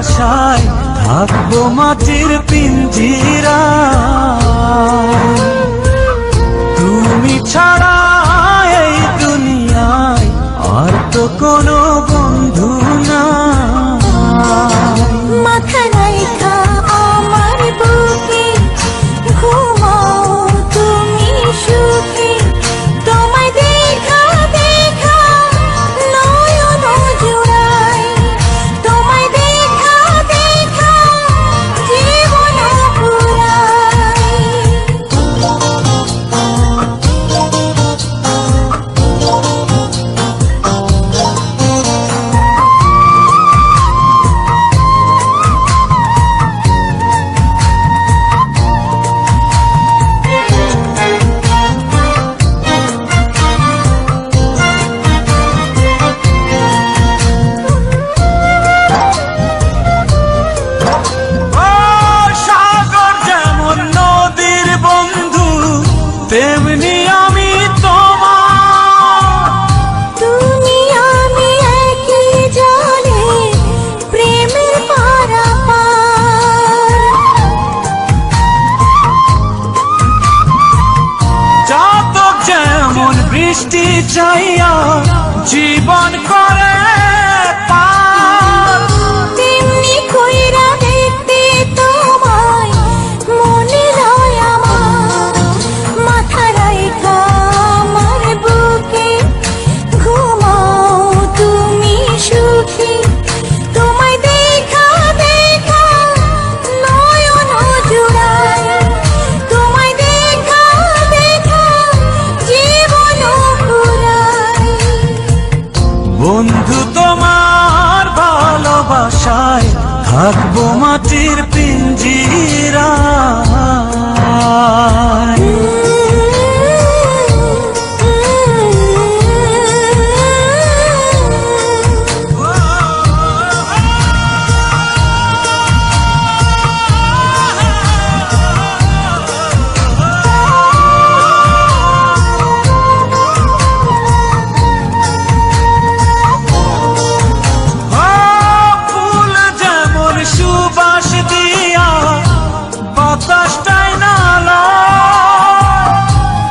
ভালোবাসায় থাকবো মাটির পিঞ্জিরায়। তুমি ছাড়া এই দুনিয়ায় আর তো কোনো বন্ধু নাই। মাথা রাইখা আমার বুকে ঘুমাও তুমি সুখে, তোমায় দেখা দেখা নয়ন জুড়াই, তোমায় দেখা দেখা জীবন পুরাই। তেমনি আমি তোমার, তুমি আমি একই জলে প্রেমের পারাপার। চাতক যেমন বৃষ্টি চাইয়া জীবন করে পার, তেমনি কইরা দেখতে তোমায় মনে হয় আমার। মাথা রাইখা আমার বুকে ঘুমাও তুমি সুখী, তোমায় দেখা দেখা নয়ন জুড়াই, তোমায় দেখা দেখা জীবন পুরাই। বন্ধু তোমার ভালোবাসায় থাকবো মাটির পিঞ্জিরায়। ফুল যেমন সুবাস দিয়া বাতাসটাই নালা,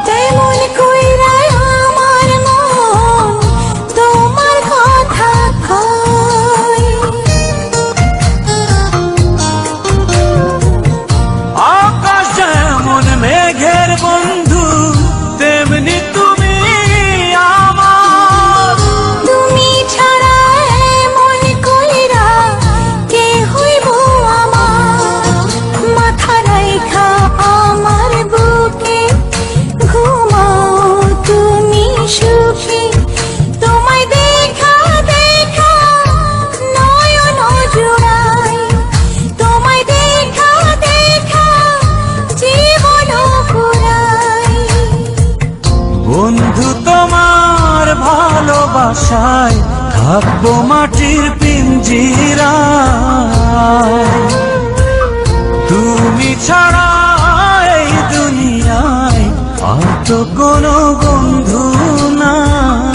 তেমন কইরা আমার মন তোমার কথা কয়। আকাশ যেমন মেঘের বন্ধু তেমনি তুমি আমার। তুমি ছাড়া মন কইরা কে হইব আমার। মাথা রাইখা আমার বুকে ঘুমাও তুমি সুখী, তোমায় দেখা দেখা নয়ন জুড়াই, তোমায় দেখা দেখা জীবন পুরাই। বন্ধু তোমার ভালোবাসায় থাকবো মাটির পিঞ্জিরায়। তুমি ছাড়া এই দুনিয়ায় আর তো কোনো বন্ধু নাই।